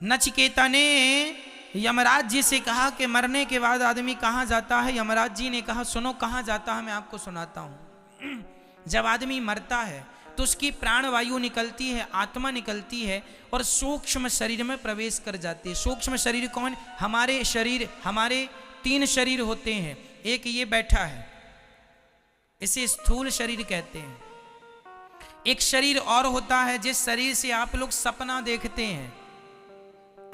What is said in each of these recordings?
नचिकेता ने यमराज जी से कहा कि मरने के बाद आदमी कहाँ जाता है। यमराज जी ने कहा सुनो कहाँ जाता है, मैं आपको सुनाता हूँ। जब आदमी मरता है तो उसकी प्राण वायु निकलती है, आत्मा निकलती है और सूक्ष्म शरीर में प्रवेश कर जाती है। सूक्ष्म शरीर कौन? हमारे शरीर, हमारे 3 शरीर होते हैं। एक ये बैठा है, इसे स्थूल शरीर कहते हैं। एक शरीर और होता है जिस शरीर से आप लोग सपना देखते हैं।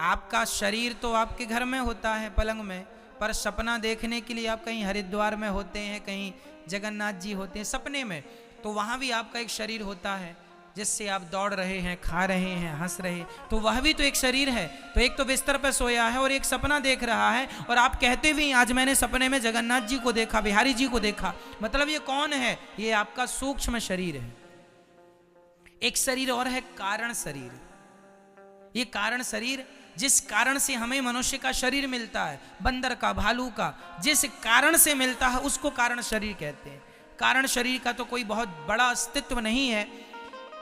आपका शरीर तो आपके घर में होता है पलंग में, पर सपना देखने के लिए आप कहीं हरिद्वार में होते हैं, कहीं जगन्नाथ जी होते हैं सपने में, तो वहाँ भी आपका एक शरीर होता है जिससे आप दौड़ रहे हैं, खा रहे हैं, हंस रहे हैं, तो वह भी तो एक शरीर है। तो एक तो बिस्तर पर सोया है और एक सपना देख रहा है, और आप कहते भी आज मैंने सपने में जगन्नाथ जी को देखा, बिहारी जी को देखा। मतलब ये कौन है? ये आपका सूक्ष्म शरीर है। एक शरीर और है कारण शरीर। ये कारण शरीर जिस कारण से हमें मनुष्य का शरीर मिलता है, बंदर का, भालू का, जिस कारण से मिलता है उसको कारण शरीर कहते हैं। कारण शरीर का तो कोई बहुत बड़ा अस्तित्व नहीं है,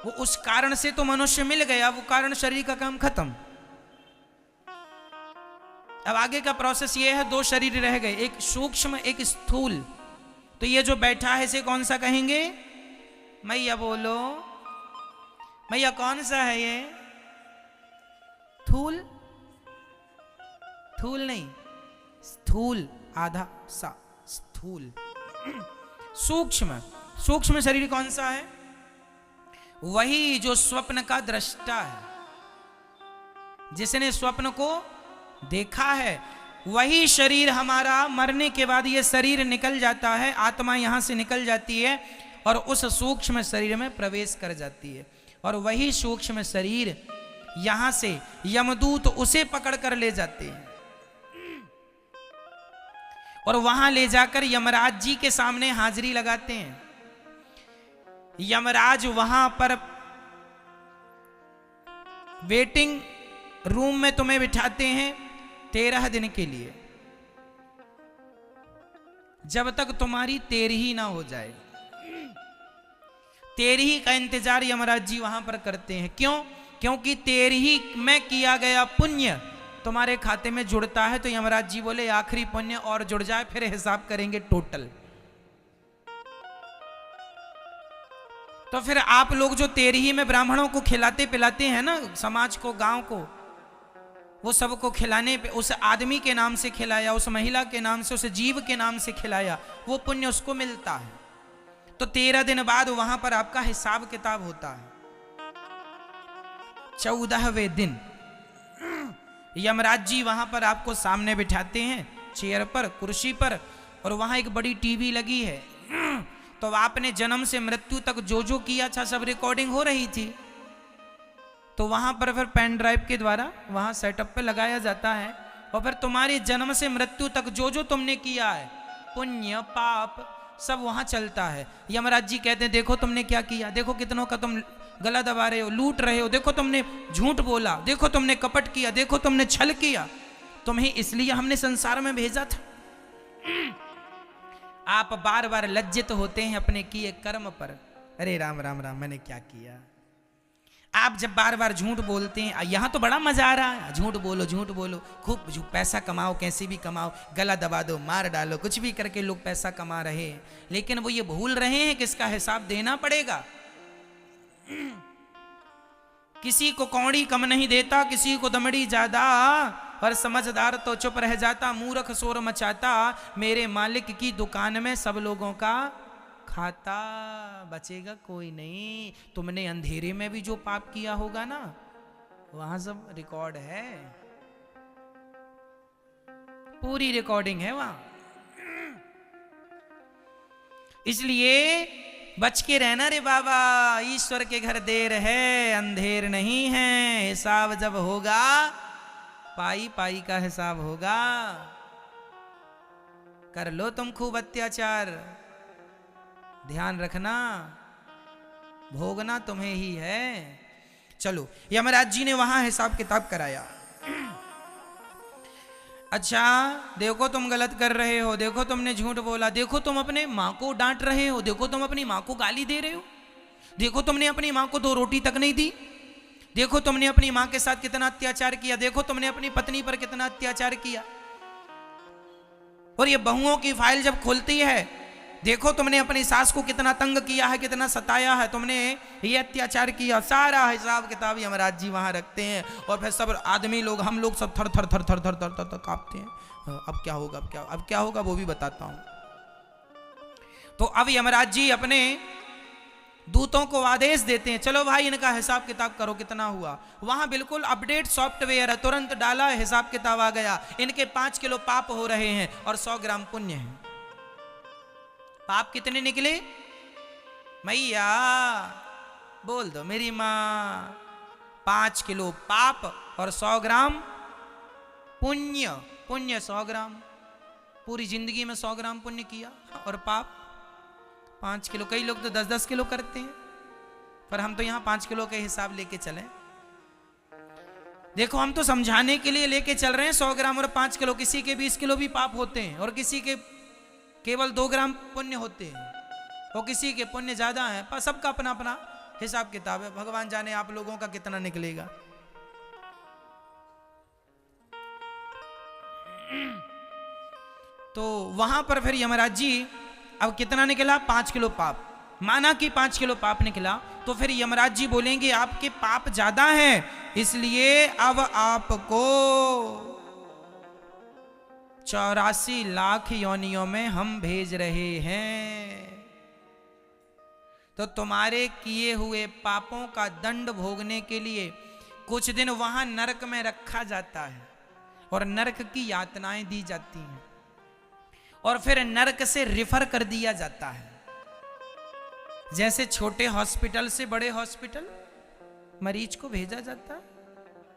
वो उस कारण से तो मनुष्य मिल गया, वो कारण शरीर का काम खत्म। अब आगे का प्रोसेस ये है, 2 शरीर रह गए, एक सूक्ष्म एक स्थूल। तो ये जो बैठा है इसे कौन सा कहेंगे? मैया बोलो मैया, कौन सा है ये? स्थूल? स्थूल नहीं, स्थूल आधा सा, स्थूल। सूक्ष्म, सूक्ष्म शरीर कौन सा है? वही जो स्वप्न का दृष्टा है, जिसने स्वप्न को देखा है। वही शरीर हमारा मरने के बाद ये शरीर निकल जाता है, आत्मा यहां से निकल जाती है और उस सूक्ष्म शरीर में प्रवेश कर जाती है। और वही सूक्ष्म शरीर यहां से यमदूत उसे पकड़ कर ले जाते हैं और वहां ले जाकर यमराज जी के सामने हाजिरी लगाते हैं। यमराज वहां पर वेटिंग रूम में तुम्हें बिठाते हैं 13 दिन के लिए, जब तक तुम्हारी 13वीं ना हो जाए। 13वीं का इंतजार यमराज जी वहां पर करते हैं। क्यों? क्योंकि 13वीं में किया गया पुण्य तुम्हारे खाते में जुड़ता है। तो यमराज जी बोले आखिरी पुण्य और जुड़ जाए, फिर हिसाब करेंगे टोटल। तो फिर आप लोग जो 13वीं में ब्राह्मणों को खिलाते पिलाते हैं ना, समाज को, गांव को, वो सबको खिलाने पे उस आदमी के नाम से खिलाया, उस महिला के नाम से, उस जीव के नाम से खिलाया, वो पुण्य उसको मिलता है। तो 13 दिन बाद वहां पर आपका हिसाब किताब होता है। 14वें दिन यमराज जी वहां पर आपको सामने बिठाते हैं चेयर पर, कुर्सी पर, और वहां एक बड़ी टीवी लगी है। तो आपने जन्म से मृत्यु तक जो जो किया था सब रिकॉर्डिंग हो रही थी। तो वहां पर फिर पेन ड्राइव के द्वारा वहां सेटअप पे लगाया जाता है और फिर तुम्हारे जन्म से मृत्यु तक जो जो तुमने किया है, पुण्य पाप, सब वहां चलता है। यमराज जी कहते हैं देखो तुमने क्या किया, देखो कितनों का तुम गला दबा रहे हो, लूट रहे हो, देखो तुमने झूठ बोला, देखो तुमने कपट किया, देखो तुमने छल किया, तुम्हें इसलिए हमने संसार में भेजा था। आप बार बार लज्जित होते हैं अपने किए कर्म पर। अरे राम राम राम, मैंने क्या किया। आप जब बार बार झूठ बोलते हैं, यहाँ तो बड़ा मजा आ रहा है, झूठ बोलो, खूब पैसा कमाओ, कैसे भी कमाओ, गला दबा दो, मार डालो, कुछ भी करके लोग पैसा कमा रहे हैं। लेकिन वो ये भूल रहे हैं कि इसका हिसाब देना पड़ेगा। किसी को कौड़ी कम नहीं देता, किसी को दमड़ी ज्यादा, और समझदार तो चुप रह जाता, मूर्ख शोर मचाता, मेरे मालिक की दुकान में सब लोगों का खाता, बचेगा कोई नहीं। तुमने अंधेरे में भी जो पाप किया होगा ना, वहां सब रिकॉर्ड है, पूरी रिकॉर्डिंग है वहां। इसलिए बच के रहना रे बाबा, ईश्वर के घर देर है अंधेर नहीं है। हिसाब जब होगा, पाई पाई का हिसाब होगा। कर लो तुम खूब अत्याचार, ध्यान रखना, भोगना तुम्हें ही है। चलो, यमराज जी ने वहां हिसाब किताब कराया। अच्छा, देखो तुम गलत कर रहे हो, देखो तुमने झूठ बोला, देखो तुम अपने माँ को डांट रहे हो, देखो तुम अपनी माँ को गाली दे रहे हो, देखो तुमने अपनी माँ को 2 रोटी तक नहीं दी, देखो तुमने अपनी मां के साथ कितना अत्याचार किया, देखो तुमने अपनी पत्नी पर कितना अत्याचार किया। और ये बहुओं की फाइल जब खुलती है, देखो तुमने अपनी सास को कितना तंग किया है, कितना सताया है, तुमने ये अत्याचार किया। सारा हिसाब किताब यमराज जी वहां रखते हैं। और फिर सब आदमी लोग, हम लोग सब थर थर थर थर थर थर थर थर कांपते हैं। अब क्या होगा, अब क्या होगा वो भी बताता हूं। तो अब यमराज जी अपने दूतों को आदेश देते हैं, चलो भाई इनका हिसाब किताब करो कितना हुआ। वहां बिल्कुल अपडेट सॉफ्टवेयर है, तुरंत डाला, हिसाब किताब आ गया। इनके 5 किलो पाप हो रहे हैं और 100 ग्राम पुण्य है। पाप कितने निकले मैया, बोल दो मेरी माँ। 5 किलो पाप और 100 ग्राम पुण्य। पुण्य 100 ग्राम, पूरी जिंदगी में 100 ग्राम पुण्य किया, और पाप 5 किलो। कई लोग तो 10-10 किलो करते हैं, पर हम तो यहाँ 5 किलो के हिसाब लेके चले। देखो हम तो समझाने के लिए लेके चल रहे हैं 100 ग्राम और 5 किलो। किसी के 20 किलो भी पाप होते हैं और किसी के केवल 2 ग्राम पुण्य होते हैं, और किसी के पुण्य ज्यादा है। पर सबका अपना अपना हिसाब किताब है। भगवान जाने आप लोगों का कितना निकलेगा। तो वहां पर फिर यमराज जी, अब कितना निकला, 5 किलो पाप। माना कि 5 किलो पाप निकला, तो फिर यमराज जी बोलेंगे आपके पाप ज्यादा हैं, इसलिए अब आपको 84 लाख योनियों में हम भेज रहे हैं। तो तुम्हारे किए हुए पापों का दंड भोगने के लिए कुछ दिन वहां नरक में रखा जाता है और नरक की यातनाएं दी जाती हैं, और फिर नरक से रिफर कर दिया जाता है। जैसे छोटे हॉस्पिटल से बड़े हॉस्पिटल मरीज को भेजा जाता है।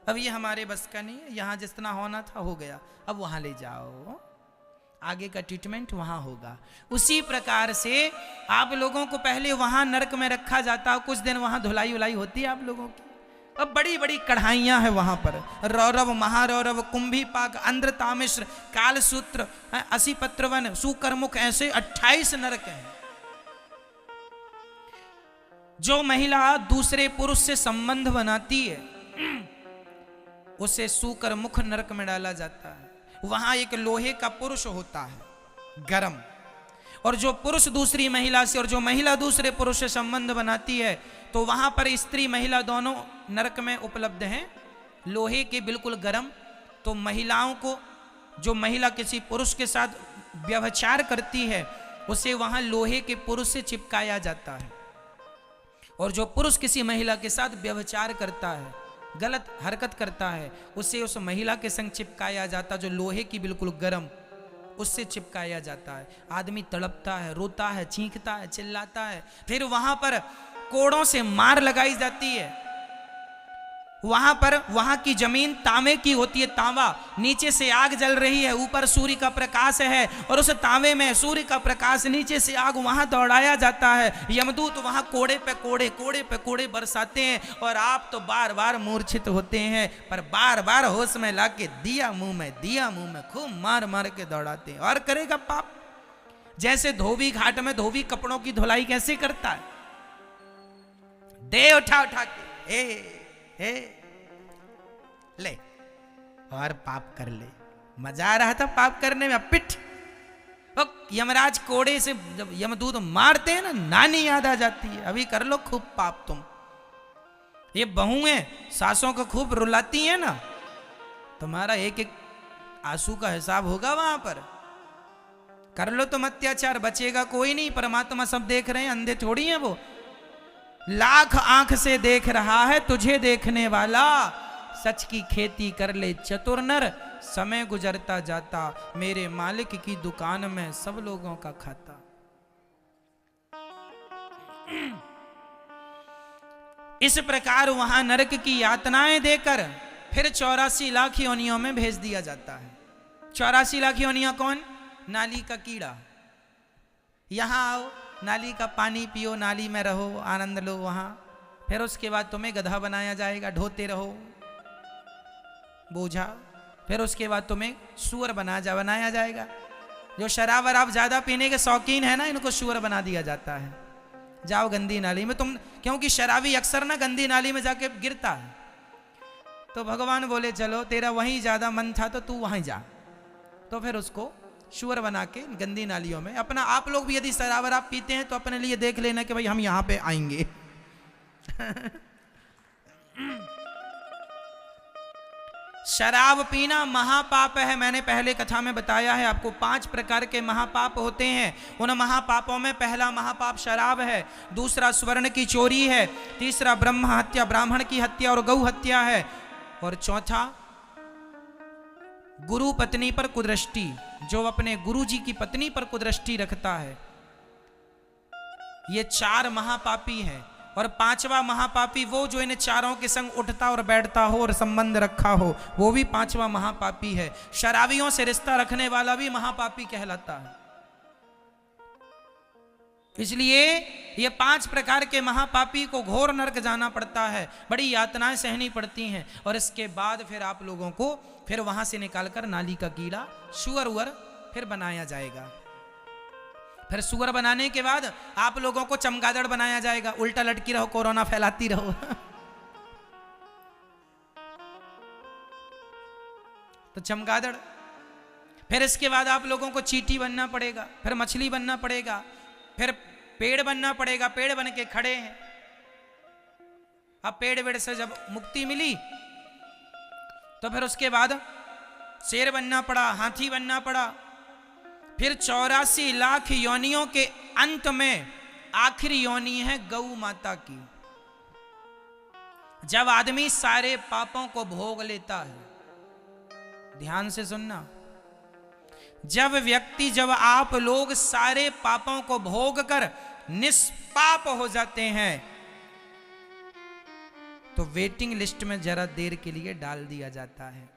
अब ये हमारे बस का नहीं है, यहाँ जितना होना था हो गया, अब वहां ले जाओ, आगे का ट्रीटमेंट वहां होगा। उसी प्रकार से आप लोगों को पहले वहां नरक में रखा जाता, कुछ दिन वहां धुलाई उलाई होती है आप लोगों की। अब बड़ी बड़ी कढ़ाइयां हैं वहां पर, रौरव, महारौरव, कुंभीपाक, अंध्रतामिश्र, कालसूत्र, असीपत्रवन, सुकरमुख, ऐसे 28 नरक हैं। जो महिला दूसरे पुरुष से संबंध बनाती है उसे सुकर मुख नरक में डाला जाता है। वहां एक लोहे का पुरुष होता है गरम, और जो पुरुष दूसरी महिला से और जो महिला दूसरे पुरुष से संबंध बनाती है, तो वहां पर स्त्री महिला दोनों नरक में उपलब्ध हैं, लोहे के बिल्कुल गरम। तो महिलाओं को, जो महिला किसी पुरुष के साथ व्यभिचार करती है, उसे वहां लोहे के पुरुष से चिपकाया जाता है, और जो पुरुष किसी महिला के साथ व्यभिचार करता है, गलत हरकत करता है, उसे उस महिला के संग चिपकाया जाता, जो लोहे की बिल्कुल गरम, उससे चिपकाया जाता है। आदमी तड़पता है, रोता है, चीखता है, चिल्लाता है। फिर वहां पर कोड़ों से मार लगाई जाती है। वहां पर वहां की जमीन तांबे की होती है, तांबा, नीचे से आग जल रही है, ऊपर सूर्य का प्रकाश है, और उस तांबे में सूर्य का प्रकाश, नीचे से आग, वहां दौड़ाया जाता है। यमदूत वहां कोड़े पे कोड़े, कोड़े पे कोड़े बरसाते हैं, और आप तो बार बार मूर्छित होते हैं, पर बार बार होश में लाके दिया मुंह में, दिया मुंह में, खूब मार मार के दौड़ाते हैं। और करेगा पाप। जैसे धोबी घाट में धोबी कपड़ों की धुलाई कैसे करता है, दे उठा उठा के, हे ले, और पाप कर ले। मजा आ रहा था पाप करने में। पिट, यमराज कोड़े से जब यमदूत मारते हैं ना, नानी याद आ जाती है। अभी कर लो खूब पाप तुम। ये बहुएं सासों को खूब रुलाती हैं ना, तुम्हारा एक एक आंसू का हिसाब होगा वहां पर। कर लो तुम अत्याचार, बचेगा कोई नहीं। परमात्मा सब देख रहे हैं, अंधे थोड़ी हैं वो। लाख आंख से देख रहा है तुझे देखने वाला, सच की खेती कर ले चतुर नर, समय गुजरता जाता मेरे मालिक की दुकान में सब लोगों का खाता। इस प्रकार वहां नरक की यातनाएं देकर फिर 84 लाख योनियों में भेज दिया जाता है। 84 लाख योनियां कौन? नाली का कीड़ा। यहां आओ, नाली का पानी पियो, नाली में रहो, आनंद लो वहां। फिर उसके बाद तुम्हें गधा बनाया जाएगा, ढोते रहो बोझा। फिर उसके बाद तुम्हें सुअर बनाया जाएगा। जो शराब वराब ज्यादा पीने के शौकीन है ना, इनको सुअर बना दिया जाता है। जाओ गंदी नाली में तुम, क्योंकि शराबी अक्सर ना गंदी नाली में जाके गिरता है, तो भगवान बोले चलो तेरा वहीं ज्यादा मन था तो तू वहीं जा। तो फिर उसको शुअर बना के गंदी नालियों में अपना, आप लोग भी यदि शराब आप पीते हैं तो अपने लिए देख लेना कि भाई हम यहां पे आएंगे। शराब पीना महापाप है। मैंने पहले कथा में बताया है आपको 5 प्रकार के महापाप होते हैं। उन महापापों में पहला महापाप शराब है, दूसरा स्वर्ण की चोरी है, तीसरा ब्रह्म हत्या, ब्राह्मण की हत्या और गौ हत्या है, और चौथा गुरु पत्नी पर कुदृष्टि, जो अपने गुरु जी की पत्नी पर कुदृष्टि रखता है। ये 4 महापापी हैं। और 5वां महापापी वो जो इन चारों के संग उठता और बैठता हो और संबंध रखा हो, वो भी 5वां महापापी है। शराबियों से रिश्ता रखने वाला भी महापापी कहलाता है। इसलिए ये 5 प्रकार के महापापी को घोर नरक जाना पड़ता है, बड़ी यातनाएं सहनी पड़ती हैं। और इसके बाद फिर आप लोगों को फिर वहां से निकालकर नाली का कीड़ा, सुअर उअर फिर बनाया जाएगा। फिर सुअर बनाने के बाद आप लोगों को चमगादड़ बनाया जाएगा, उल्टा लटकी रहो, कोरोना फैलाती रहो। तो चमगादड़। फिर इसके बाद आप लोगों को चींटी बनना पड़ेगा, फिर मछली बनना पड़ेगा, फिर पेड़ बनना पड़ेगा। पेड़ बन के खड़े हैं। अब पेड़ वेड़ से जब मुक्ति मिली तो फिर उसके बाद शेर बनना पड़ा, हाथी बनना पड़ा। फिर 84 लाख योनियों के अंत में आखिरी योनि है गौ माता की। जब आदमी सारे पापों को भोग लेता है, ध्यान से सुनना, जब आप लोग सारे पापों को भोग कर निष्पाप हो जाते हैं तो वेटिंग लिस्ट में जरा देर के लिए डाल दिया जाता है।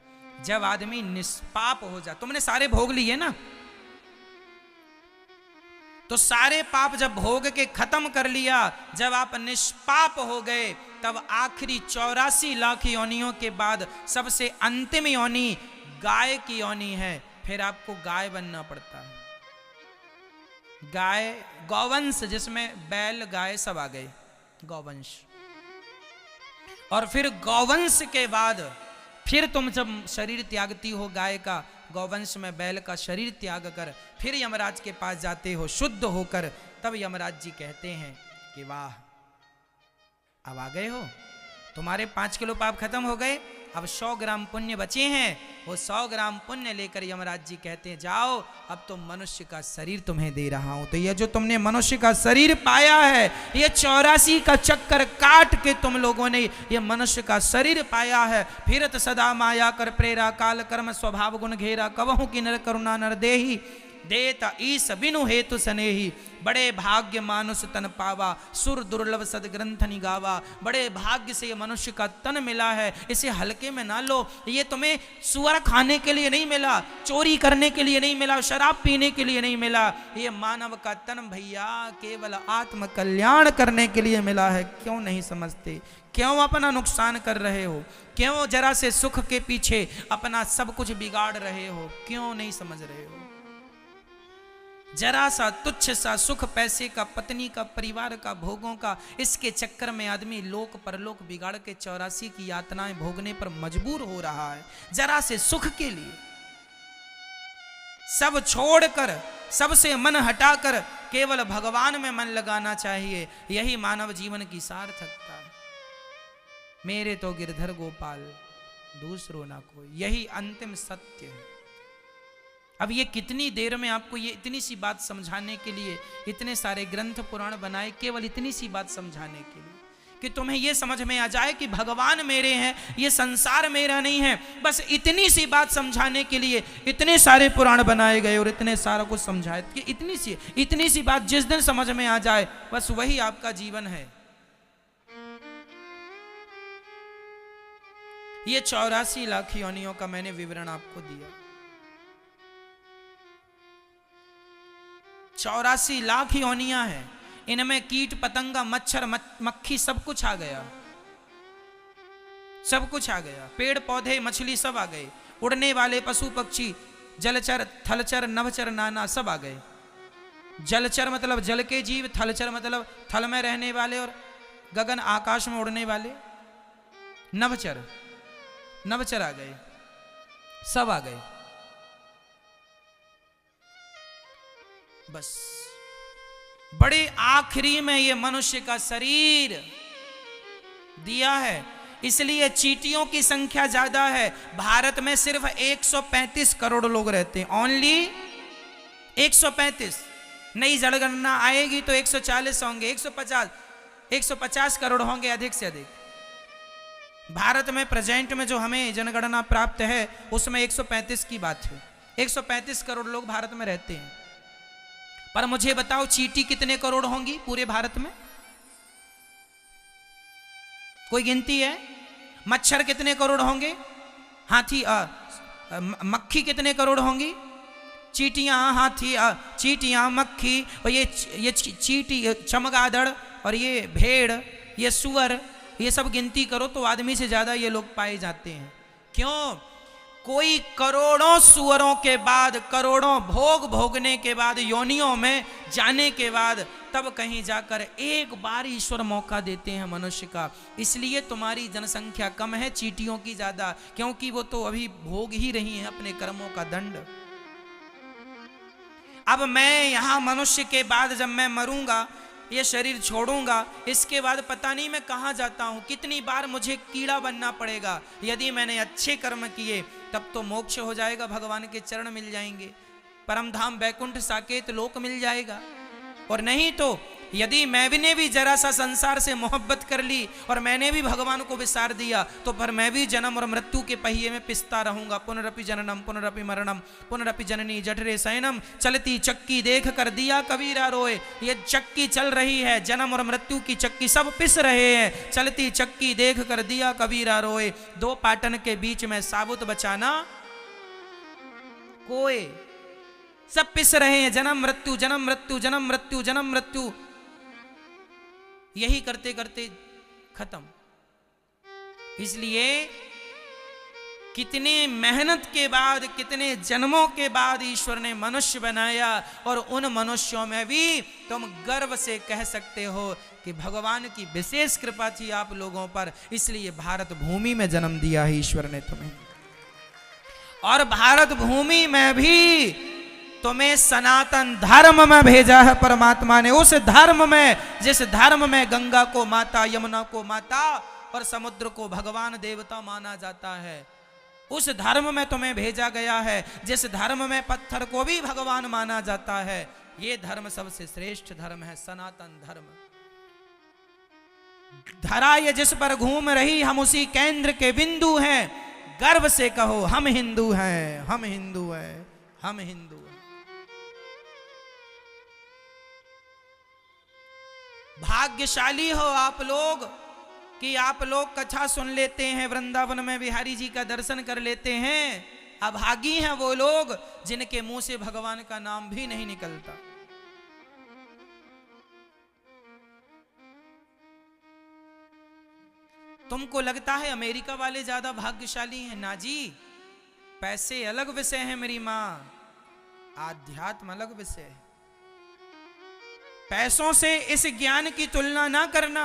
जब आदमी निष्पाप हो जाता, तुमने सारे भोग लिए ना, तो सारे पाप जब भोग के खत्म कर लिया, जब आप निष्पाप हो गए, तब आखिरी 84 लाख योनियों के बाद सबसे अंतिम योनि गाय की योनि है। फिर आपको गाय बनना पड़ता है। गाय, गौवंश, जिसमें बैल गाय सब आ गए, गौवंश। और फिर गौवंश के बाद फिर तुम जब शरीर त्यागती हो गाय का, गौवंश में बैल का शरीर त्याग कर फिर यमराज के पास जाते हो शुद्ध होकर, तब यमराज जी कहते हैं कि वाह, अब आ गए हो, तुम्हारे 5 किलो पाप खत्म हो गए, अब 100 ग्राम पुण्य बचे हैं। वो 100 ग्राम पुण्य लेकर यमराज जी कहते हैं जाओ, अब तो मनुष्य का शरीर तुम्हें दे रहा हूं। तो ये जो तुमने मनुष्य का शरीर पाया है, ये 84 का चक्कर काट के तुम लोगों ने ये मनुष्य का शरीर पाया है। फिरत सदा माया कर प्रेरा, काल कर्म स्वभाव गुण घेरा, कवहु की नर करुणा नर देही, देता ईस बिनु हेतु सनेही, बड़े भाग्य मानुष तन पावा, सुर दुर्लभ सदग्रंथ निगावा। बड़े भाग्य से ये मनुष्य का तन मिला है, इसे हल्के में ना लो। ये तुम्हें सुअर खाने के लिए नहीं मिला, चोरी करने के लिए नहीं मिला, शराब पीने के लिए नहीं मिला। ये मानव का तन भैया केवल आत्म कल्याण करने के लिए मिला है। क्यों नहीं समझते? क्यों अपना नुकसान कर रहे हो? क्यों जरा से सुख के पीछे अपना सब कुछ बिगाड़ रहे हो? क्यों नहीं समझ रहे हो? जरा सा तुच्छ सा सुख, पैसे का, पत्नी का, परिवार का, भोगों का, इसके चक्कर में आदमी लोक परलोक बिगाड़ के 84 की यातनाएं भोगने पर मजबूर हो रहा है। जरा से सुख के लिए सब छोड़कर, सबसे मन हटाकर केवल भगवान में मन लगाना चाहिए। यही मानव जीवन की सार्थकता है। मेरे तो गिरधर गोपाल, दूसरो ना कोई, यही अंतिम सत्य है। अब ये कितनी देर में आपको ये इतनी सी बात समझाने के लिए इतने सारे ग्रंथ पुराण बनाए, केवल इतनी सी बात समझाने के लिए कि तुम्हें ये समझ में आ जाए कि भगवान मेरे हैं, ये संसार मेरा नहीं है। बस इतनी सी बात समझाने के लिए इतने सारे पुराण बनाए गए और इतने सारा कुछ समझाए कि इतनी सी बात जिस दिन समझ में आ जाए, बस वही आपका जीवन है। ये 84 लाख योनियों का मैंने विवरण आपको दिया। 84 लाख योनियां हैं, इनमें कीट पतंगा, मच्छर, मक्खी सब कुछ आ गया, सब कुछ आ गया। पेड़ पौधे, मछली सब आ गए, उड़ने वाले पशु पक्षी, जलचर, थलचर, नभचर, नाना सब आ गए। जलचर मतलब जल के जीव, थलचर मतलब थल में रहने वाले और गगन आकाश में उड़ने वाले। नभचर नवचर आ गए, सब आ गए। बस बड़े आखिरी में ये मनुष्य का शरीर दिया है, इसलिए चींटियों की संख्या ज्यादा है। भारत में सिर्फ 135 करोड़ लोग रहते हैं, ओनली 135। नई जनगणना आएगी तो 140 होंगे, 150 करोड़ होंगे अधिक से अधिक। भारत में प्रेजेंट में जो हमें जनगणना प्राप्त है उसमें 135 की बात है। 135 करोड़ लोग भारत में रहते हैं। पर मुझे बताओ चींटी कितने करोड़ होंगी पूरे भारत में? कोई गिनती है? मच्छर कितने करोड़ होंगे? हाथी मक्खी कितने करोड़ होंगी? चींटियां, हाथी, चींटियां, मक्खी, और ये चींटी, चमगादड़, और ये भेड़, ये सुअर, ये सब गिनती करो तो आदमी से ज्यादा ये लोग पाए जाते हैं। क्यों? कोई करोड़ों सुअरों के बाद, करोड़ों भोग भोगने के बाद, योनियों में जाने के बाद, तब कहीं जाकर एक बार ईश्वर मौका देते हैं मनुष्य का। इसलिए तुम्हारी जनसंख्या कम है, चींटियों की ज्यादा, क्योंकि वो तो अभी भोग ही रही हैं अपने कर्मों का दंड। अब मैं यहां मनुष्य के बाद जब मैं मरूंगा, ये शरीर छोड़ूंगा, इसके बाद पता नहीं मैं कहां जाता हूं, कितनी बार मुझे कीड़ा बनना पड़ेगा। यदि मैंने अच्छे कर्म किए तब तो मोक्ष हो जाएगा, भगवान के चरण मिल जाएंगे, परम धाम वैकुंठ साकेत लोक मिल जाएगा। और नहीं तो यदि मैंने भी जरा सा संसार से मोहब्बत कर ली और मैंने भी भगवान को विसार दिया, तो पर मैं भी जन्म और मृत्यु के पहिए में पिसता रहूंगा। पुनरपि जननम पुनरपि मरणम पुनरपि जननी जठरे शयनम, चलती चक्की देख कर दिया कबीरा रोए। ये चक्की चल रही है, जन्म और मृत्यु की चक्की, सब पिस रहे हैं। चलती चक्की देख कर दिया कबीरा रोए, दो पाटन के बीच में साबुत बचाना कोई। सब पिस रहे हैं, जन्म मृत्यु जन्म मृत्यु जन्म मृत्यु जन्म मृत्यु, यही करते करते खत्म। इसलिए कितने मेहनत के बाद, कितने जन्मों के बाद ईश्वर ने मनुष्य बनाया, और उन मनुष्यों में भी तुम गर्व से कह सकते हो कि भगवान की विशेष कृपा थी आप लोगों पर, इसलिए भारत भूमि में जन्म दिया है ईश्वर ने तुम्हें। और भारत भूमि में भी तुम्हें सनातन धर्म में भेजा है परमात्मा ने। उस धर्म में, जिस धर्म में गंगा को माता, यमुना को माता और समुद्र को भगवान देवता माना जाता है, उस धर्म में तुम्हें भेजा गया है। जिस धर्म में पत्थर को भी भगवान माना जाता है, ये धर्म सबसे श्रेष्ठ धर्म है, सनातन धर्म। धरा ये जिस पर घूम रही, हम उसी केंद्र के बिंदु हैं। गर्व से कहो हम हिंदू हैं, हम हिंदू हैं, हम हिंदू हैं। भाग्यशाली हो आप लोग कि आप लोग कथा सुन लेते हैं, वृंदावन में बिहारी जी का दर्शन कर लेते हैं। अभागी हैं वो लोग जिनके मुंह से भगवान का नाम भी नहीं निकलता। तुमको लगता है अमेरिका वाले ज्यादा भाग्यशाली हैं? ना जी, पैसे अलग विषय है मेरी मां, आध्यात्म अलग विषय है। पैसों से इस ज्ञान की तुलना ना करना।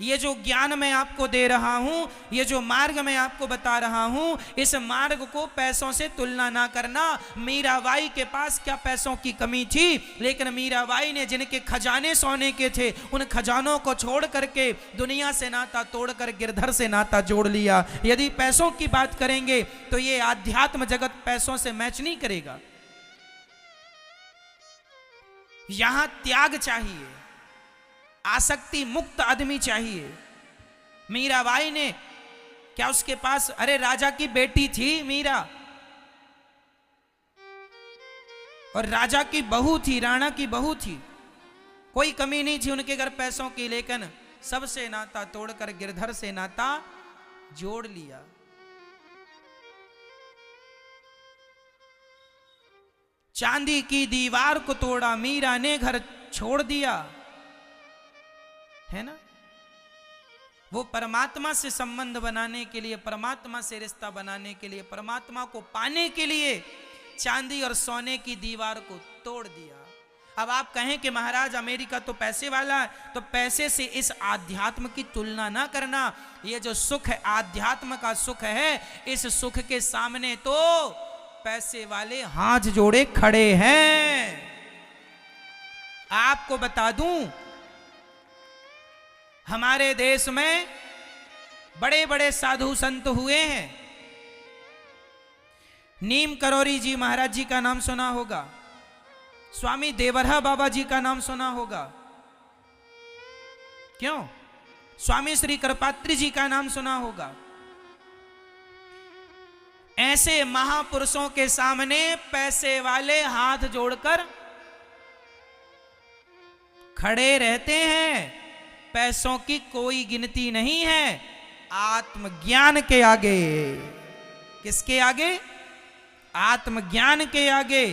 ये जो ज्ञान मैं आपको दे रहा हूं, ये जो मार्ग मैं आपको बता रहा हूं, इस मार्ग को पैसों से तुलना ना करना। मीराबाई के पास क्या पैसों की कमी थी, लेकिन मीराबाई ने जिनके खजाने सोने के थे, उन खजानों को छोड़ करके दुनिया से नाता तोड़कर गिरधर से नाता जोड़ लिया। यदि पैसों की बात करेंगे तो ये आध्यात्म जगत पैसों से मैच नहीं करेगा। यहां त्याग चाहिए, आसक्ति मुक्त आदमी चाहिए। मीराबाई ने क्या उसके पास, अरे राजा की बेटी थी मीरा, और राजा की बहू थी, राणा की बहू थी, कोई कमी नहीं थी उनके घर पैसों की, लेकिन सबसे नाता तोड़कर गिरधर से नाता जोड़ लिया। चांदी की दीवार को तोड़ा, मीरा ने घर छोड़ दिया, है ना। वो परमात्मा से संबंध बनाने के लिए, परमात्मा से रिश्ता बनाने के लिए, परमात्मा को पाने के लिए चांदी और सोने की दीवार को तोड़ दिया। अब आप कहें कि महाराज अमेरिका तो पैसे वाला है, तो पैसे से इस आध्यात्म की तुलना ना करना। ये जो सुख है, आध्यात्म का सुख है, इस सुख के सामने तो पैसे वाले हाथ जोड़े खड़े हैं। आपको बता दूं, हमारे देश में बड़े बड़े साधु संत हुए हैं। नीम करोरी जी महाराज जी का नाम सुना होगा, स्वामी देवरहा बाबा जी का नाम सुना होगा, क्यों? स्वामी श्री कृपात्री जी का नाम सुना होगा। ऐसे महापुरुषों के सामने पैसे वाले हाथ जोड़कर खड़े रहते हैं। पैसों की कोई गिनती नहीं है आत्मज्ञान के आगे। किसके आगे? आत्मज्ञान के आगे,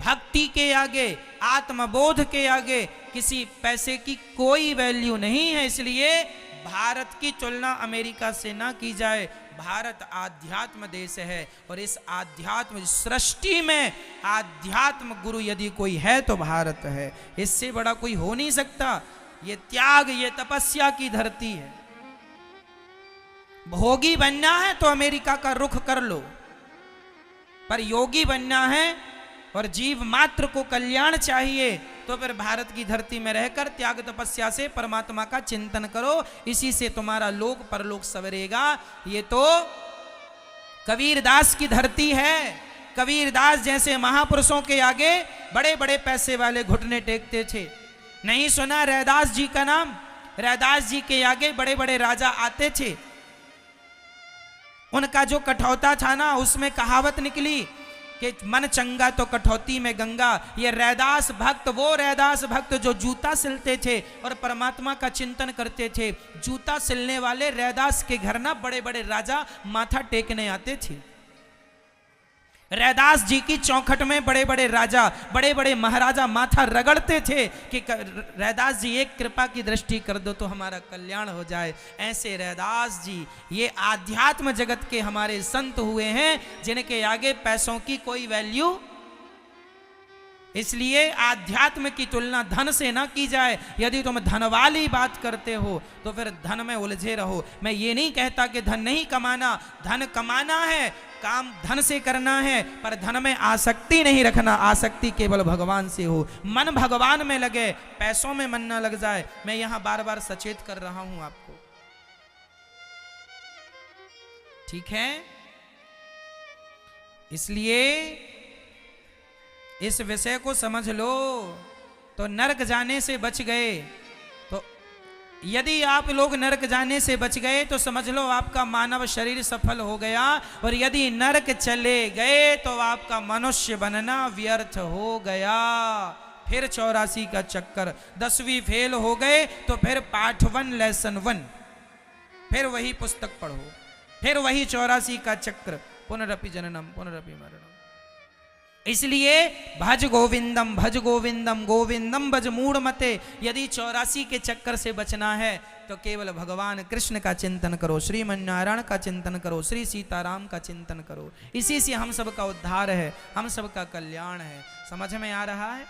भक्ति के आगे, आत्मबोध के आगे किसी पैसे की कोई वैल्यू नहीं है। इसलिए भारत की तुलना अमेरिका से ना की जाए। भारत आध्यात्म देश है और इस आध्यात्म सृष्टि में आध्यात्म गुरु यदि कोई है तो भारत है। इससे बड़ा कोई हो नहीं सकता। ये त्याग, ये तपस्या की धरती है। भोगी बनना है तो अमेरिका का रुख कर लो, पर योगी बनना है और जीव मात्र को कल्याण चाहिए तो फिर भारत की धरती में रहकर त्याग तपस्या से परमात्मा का चिंतन करो। इसी से तुम्हारा लोक परलोक सवरेगा। ये तो कबीरदास की धरती है। कबीरदास जैसे महापुरुषों के आगे बड़े बड़े पैसे वाले घुटने टेकते थे। नहीं सुना रैदास जी का नाम? रैदास जी के आगे बड़े बड़े राजा आते थे। उनका जो कठौता था ना, उसमें कहावत निकली कि मन चंगा तो कठौती में गंगा। ये रैदास भक्त, वो रैदास भक्त जो जूता सिलते थे और परमात्मा का चिंतन करते थे। जूता सिलने वाले रैदास के घर ना बड़े बड़े राजा माथा टेकने आते थे। रैदास जी की चौखट में बड़े बड़े राजा, बड़े बड़े महाराजा माथा रगड़ते थे कि रैदास जी एक कृपा की दृष्टि कर दो तो हमारा कल्याण हो जाए। ऐसे रैदास जी ये आध्यात्म जगत के हमारे संत हुए हैं जिनके आगे पैसों की कोई वैल्यू। इसलिए आध्यात्म की तुलना धन से ना की जाए। यदि तुम धन वाली बात करते हो तो फिर धन में उलझे रहो। मैं ये नहीं कहता कि धन नहीं कमाना, धन कमाना है, काम धन से करना है, पर धन में आसक्ति नहीं रखना। आसक्ति केवल भगवान से हो। मन भगवान में लगे, पैसों में मन ना लग जाए। मैं यहां बार बार सचेत कर रहा हूं आपको, ठीक है? इसलिए इस विषय को समझ लो तो नरक जाने से बच गए। तो यदि आप लोग नरक जाने से बच गए तो समझ लो आपका मानव शरीर सफल हो गया, और यदि नरक चले गए तो आपका मनुष्य बनना व्यर्थ हो गया। फिर 84 का चक्कर। 10वीं फेल हो गए तो फिर पाठ 1 लेसन 1, फिर वही पुस्तक पढ़ो, फिर वही 84 का चक्र। पुनरपि जननम पुनरपि मरणम। इसलिए भज गोविंदम गोविंदम भज मूढ़ मते। यदि 84 के चक्कर से बचना है तो केवल भगवान कृष्ण का चिंतन करो, श्रीमन्नारायण का चिंतन करो, श्री सीताराम का चिंतन करो। इसी से हम सब का उद्धार है, हम सब का कल्याण है। समझ में आ रहा है?